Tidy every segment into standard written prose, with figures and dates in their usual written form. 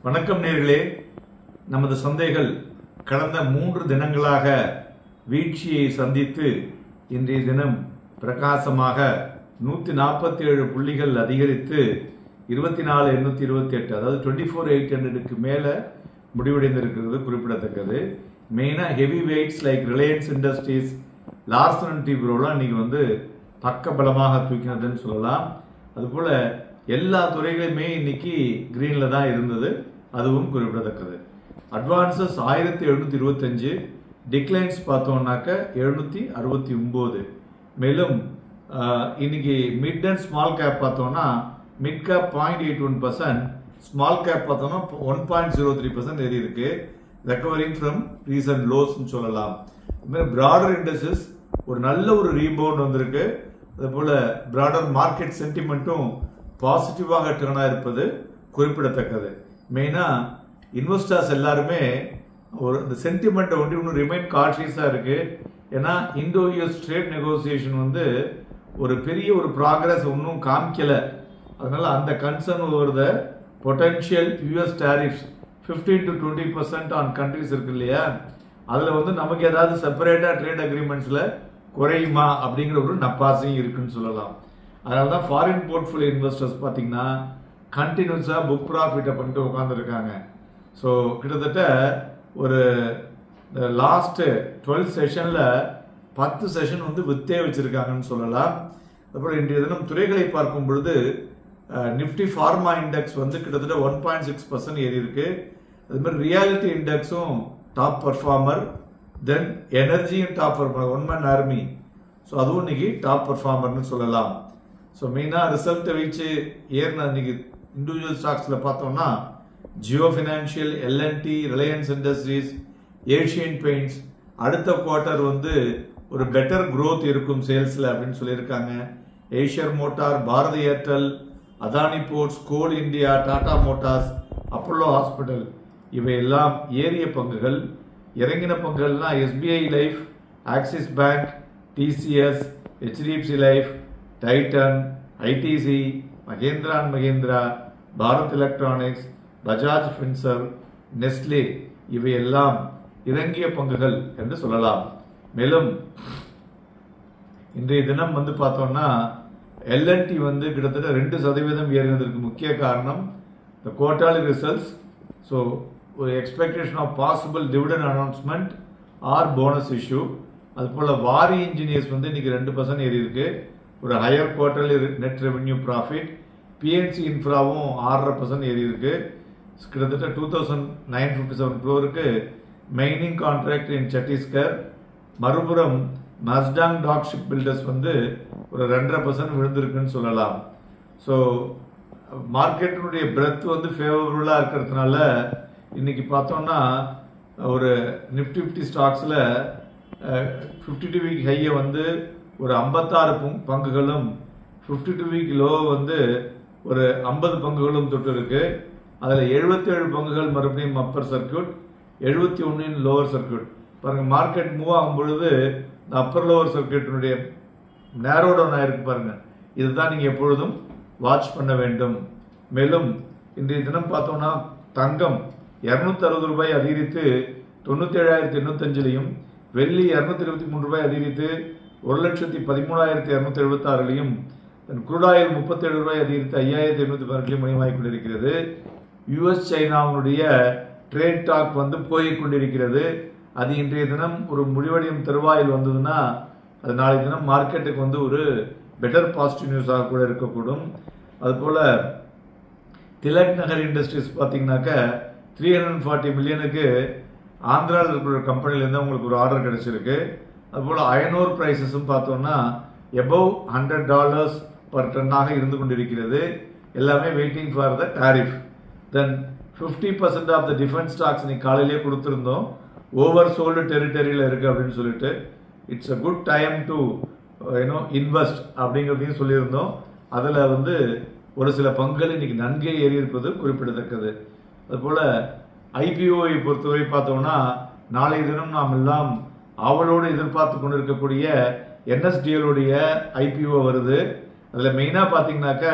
வணக்கம் நேர்களே. நமது சந்தைகள் கடந்த 3 தினங்களாக வீழ்ச்சியை சந்தித்து இன்றைய தினம் பிரகாசமாக 147 புள்ளிகள் அதிகரித்து 24,828 அதாவது 24,800க்கு மேல முடிவடைந்திருக்கிறது குறிப்பிடத்தக்கது. மெயினா heavy weights like Reliance Industries, Larsen and டூப்ரோலாம் இன்னைக்கு பக்கபலமாக தூக்கினதுன்னு சொல்லலாம். அதுபோல எல்லா துறைகளுமே இன்னைக்கு கிரீன்ல தான் இருந்தது, அதுவும் குறிப்பிடத்தக்கது. அட்வான்சஸ் 1725, டிக்ளைன்ஸ் பார்த்தோம்னாக்க 769. மேலும் இன்னைக்கு மிட் அண்ட் ஸ்மால் கேப் பார்த்தோம்னா மிட் கேப் 0.81%, ஸ்மால் கேப் பார்த்தோம்னா 1.03% ஏறி இருக்கு, ரெக்கவரிங் ஃப்ரம் ரீசன்ட் லோஸ்ன்னு சொல்லலாம். பிராடர் இண்டஸ்ட்ரீஸ் ஒரு நல்ல ஒரு ரீபவுண்ட் வந்திருக்கு. அதுபோல பிராடர் மார்க்கெட் சென்டிமெண்ட்டும் பாசிட்டிவாக டர்ன் ஆயிருப்பது குறிப்பிடத்தக்கது. மெயினா இன்வெஸ்டர்ஸ் எல்லாருமே இந்த சென்டிமெண்ட் இன்னும் ரிமைன் கான்ஷியஸா இருக்கு. ஏன்னா இந்தோ யூஎஸ் ட்ரேட் நெகோசியேஷன் ஒரு பெரிய ஒரு ப்ராக்ரஸ் இன்னும் காமிக்கல. அதனால அந்த concern over the potential US tariffs 15 to 20% on countries இருக்கு இல்லையா, அதுல நமக்கு ஏதாவது செப்பரேட்டா ட்ரேட் அக்ரிமெண்ட்ஸ்ல குறையுமா அப்படிங்கிற ஒரு நப்பாசையும் இருக்குன்னு சொல்லலாம். அதனால தான் ஃபாரின் போர்ட்ஃபோலியோ இன்வெஸ்டர்ஸ் பார்த்தீங்கன்னா கண்டினியூஸாக புக் ப்ராஃபிட்டை பண்ணிட்டு உட்காந்துருக்காங்க. ஸோ கிட்டத்தட்ட ஒரு லாஸ்ட் 12 செஷனில் 10 செஷன் வித்தே வச்சிருக்காங்கன்னு சொல்லலாம். அதுபோல் இன்றைய தினம் துறைகளை பார்க்கும் பொழுது நிஃப்டி ஃபார்மா இண்டெக்ஸ் கிட்டத்தட்ட 1.6% ஏறி இருக்கு. அது மாதிரி ரியாலிட்டி இண்டெக்ஸும் டாப் பர்ஃபார்மர், தென் எனர்ஜியும் top performer, one man army. So அதுவும் இன்னைக்கு டாப் பர்ஃபார்மர்னு சொல்லலாம். ஸோ மெயினாக ரிசல்ட்டை வச்சு ஏறின இன்னைக்கு இண்டிவிஜுவல் ஸ்டாக்ஸில் பார்த்தோம்னா ஜியோ ஃபினான்ஷியல், எல்என்டி, ரிலையன்ஸ் இண்டஸ்ட்ரீஸ், ஏஷியன் பெயிண்ட்ஸ் அடுத்த குவார்ட்டர் ஒரு பெட்டர் க்ரோத் இருக்கும் சேல்ஸில் அப்படின்னு சொல்லியிருக்காங்க. ஏஷியர் மோட்டார், பாரதி ஏர்டெல், அதானி போர்ட்ஸ், கோல் இந்தியா, டாடா மோட்டார்ஸ், அப்போலோ ஹாஸ்பிட்டல் இவையெல்லாம் ஏறிய பங்குகள். இறங்கின பங்குகள்னா எஸ்பிஐ லைஃப், ஆக்சிஸ் பேங்க், டிசிஎஸ், ஹெச்டிஎஃப்சி லைஃப், டைட்டன், ஐடிசி, மகேந்திரா அண்ட் மகேந்திரா, பாரத் எலக்ட்ரானிக்ஸ், பஜாஜ் ஃபின்சர், நெஸ்லே இவையெல்லாம் இறங்கிய பங்குகள் என்று சொல்லலாம். மேலும் இன்றைய தினம் பார்த்தோம்னா எல்என்டி கிட்டத்தட்ட 2% ஏறினதற்கு முக்கிய காரணம் இந்த குவார்டர்லி ரிசல்ட்ஸ். ஸோ ஒரு expectation of possible dividend announcement or bonus issue. அதுபோல் வாரி இன்ஜினியர்ஸ் இன்னைக்கு 2% ஏறி இருக்கு, ஒரு higher quarterly net revenue profit. PNC இன்ஃப்ராவும் 6% ஏறி இருக்கு, கிட்டத்தட்ட 2,957 crore mining contract in Chhattisgarh. மறுபுறம் மஸ்டாங் டாக் ஷிப் பில்டர்ஸ் ஒரு 2.5% விழுந்திருக்குன்னு சொல்லலாம். ஸோ மார்க்கெட்டினுடைய பிரெத் ஃபேவரபுளாக இருக்கிறதுனால இன்னைக்கு பார்த்தோம்னா ஒரு நிஃப்டி 50 ஸ்டாக்ஸில் 52 வீக் ஹையை ஒரு 56 பங்குகளும் 52 வீக் லோ ஒரு 50 பங்குகளும் தொட்டு இருக்கு. அதில் 77 பங்குகள் மறுபடியும் அப்பர் சர்க்கியூட், 71 லோவர் சர்க்கியூட். பாருங்க, மார்க்கெட் மூவ் ஆகும் பொழுது இந்த அப்பர் லோவர் சர்க்கியூட்டினுடைய நேரோ டவுன் ஆயிருக்கு பாருங்க. இதுதான் நீங்க எப்பொழுதும் வாட்ச் பண்ண வேண்டும். மேலும் இன்றைய தினம் பார்த்தோம்னா தங்கம் 260 ரூபாய் அதிகரித்து 97,805லையும், வெள்ளி 223 ரூபாய் அதிகரித்து 1,13,276லையும், குரூட் ஆயில் 37 ரூபாய் அதிகரித்து 5,812 மணியமாகிக் கொண்டிருக்கிறது. யுஎஸ் சைனாவுடைய ட்ரேட் டாக் போய் கொண்டிருக்கிறது. அது இன்றைய தினம் ஒரு முடிவடையும் தருவாயில் வந்ததுன்னா அது நாளை தினம் மார்க்கெட்டுக்கு ஒரு பெட்டர் பாசிட்டிவ் நியூஸாக கூட இருக்கக்கூடும். அதுபோல திலக் நகர் இண்டஸ்ட்ரீஸ் பார்த்தீங்கன்னாக்க 340 மில்லியனுக்கு ஆந்திராவில் இருக்கிற கம்பெனிலேருந்து உங்களுக்கு ஒரு ஆர்டர் கிடைச்சிருக்கு. அதுபோல் அயனோர் ப்ரைஸஸும் பார்த்தோம்னா எபவ் $100 பர் டன்னாக இருந்து கொண்டிருக்கிறது. எல்லாமே waiting for the tariff. Then 50% of the defence stocks இன்னைக்கு காலையிலேயே கொடுத்துருந்தோம், ஓவர் சோல்டு டெரிட்டரியில் இருக்குது அப்படின்னு சொல்லிட்டு. It's a good time to invest அப்படிங்கிறதையும் சொல்லியிருந்தோம். அதில் ஒரு சில பங்குகள் இன்னைக்கு நன்கே ஏறி இருப்பது குறிப்பிடத்தக்கது. அதுபோல் ஐபிஓவை பொறுத்தவரை பார்த்தோம்னா நாளைய தினம் நாம் எல்லாம் அவளோடு எதிர்பார்த்து கொண்டிருக்கக்கூடிய என்எஸ்டிஎலுடைய ஐபிஓ வருது. அதில் மெயினாக பார்த்தீங்கன்னாக்க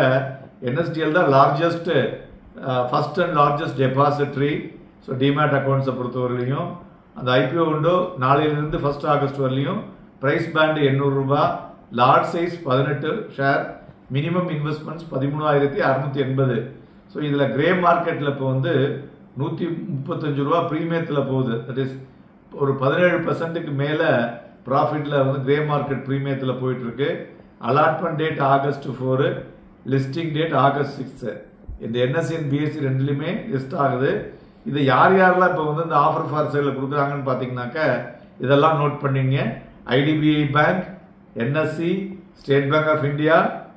என்எஸ்டிஎல் தான் largest first and largest depository. So demat அக்கௌண்ட்ஸை பொறுத்தவரையிலையும் அந்த ஐபிஓ விண்டோ நாளையிலிருந்து 1 ஆகஸ்ட் வரலையும் ப்ரைஸ் பேண்டு 800 ரூபா, large size 18 share, minimum investments 13,680. So இதில் கிரே மார்க்கெட்டில் இப்போ வந்து 135 ரூபா ப்ரீமியத்தில் போகுது. தட் இஸ் ஒரு 17% மேலே ப்ராஃபிட்டில் வந்து கிரே மார்க்கெட் ப்ரீமியத்தில் போயிட்டுருக்கு. Allotment date August 4, listing date August 6. இந்த என்எஸ்சி அண்ட் பிஎஸ்சி ரெண்டுலையுமே லிஸ்ட் ஆகுது. இது யார் யாரெல்லாம் இப்போ வந்து இந்த ஆஃபர் ஃபார் சேலில் கொடுக்குறாங்கன்னு பார்த்தீங்கன்னாக்க இதெல்லாம் நோட் பண்ணிங்க. IDBI bank, NSC, State Bank of India,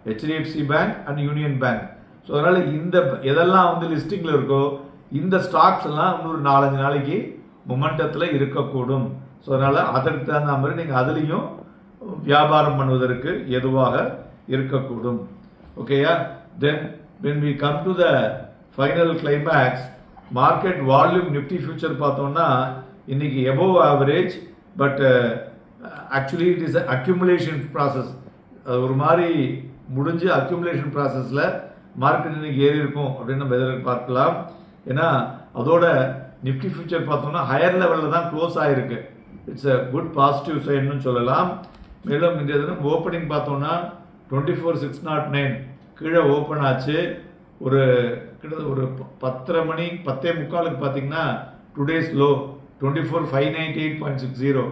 HDFC bank and union bank. So அதனால் இந்த எதெல்லாம் வந்து லிஸ்டிங்கில் இருக்கோ இந்த ஸ்டாக்ஸ் எல்லாம் இன்னொரு 4-5 நாளைக்கு மொமெண்டத்தில் இருக்கக்கூடும். ஸோ அதனால் அதற்கு தகுந்த மாதிரி நீங்கள் அதுலேயும் வியாபாரம் பண்ணுவதற்கு எதுவாக இருக்கக்கூடும். ஓகேயா? தென் when we come to the final climax, market volume nifty future பார்த்தோம்னா இன்னைக்கு above average, but actually it is an accumulation process. ஒரு மாதிரி முடிஞ்சு accumulation processல மார்க்கெட் இன்னைக்கு ஏறி இருக்கும் அப்படின்னு நம்ம எதிர்பார்க்கலாம். ஏன்னா அதோட நிஃப்டி ஃபியூச்சர் பார்த்தோம்னா ஹையர் லெவலில் தான் க்ளோஸ் ஆகிருக்கு. இட்ஸ் அ குட் பாசிட்டிவ் சைன்னு சொல்லலாம். மேலும் இந்த தினம் ஓப்பனிங் பார்த்தோம்னா 24,609 கீழே ஓப்பன் ஆச்சு. ஒரு கிட்டத்தட்ட ஒரு 10:45 பார்த்தீங்கன்னா டுடேஸ் லோ 24,598.60,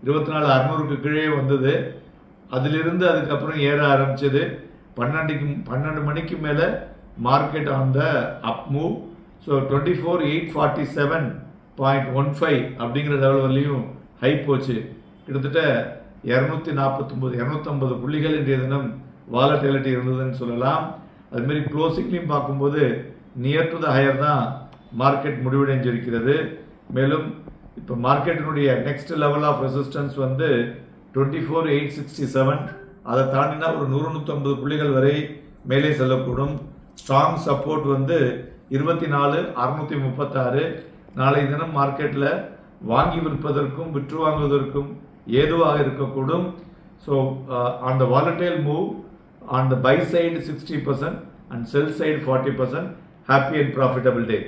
24,600க்கு கீழே வந்தது. அதிலிருந்து அதுக்கப்புறம் ஏற ஆரம்பிச்சது. 12 மணிக்கு மேலே market on the up move. So 24,847.15 அப்படிங்கிற லெவல் வரலையும் ஹை போச்சு. கிட்டத்தட்ட 249-250 புள்ளிகள் இன்றைய தினம் வாலட்டிலிட்டி இருந்ததுன்னு சொல்லலாம். அதுமாரி க்ளோசிங்லையும் பார்க்கும்போது நியர் டு த ஹையர் தான் மார்க்கெட் முடிவடைஞ்சிருக்கிறது. மேலும் இப்போ மார்க்கெட்டினுடைய நெக்ஸ்ட் லெவல் ஆஃப் ரெசிஸ்டன்ஸ் வந்து 24,867. அதை தாண்டினா ஒரு 100-150 புள்ளிகள் வரை மேலே செல்லக்கூடும். ஸ்ட்ராங் சப்போர்ட் வந்து 24,636. நாளை தினம் மார்க்கெட்டில் வாங்கி விற்பதற்கும் விற்று வாங்குவதற்கும் ஏதுவாக இருக்கக்கூடும். So on the volatile move, on the buy side 60% and sell side 40%. Happy and profitable day.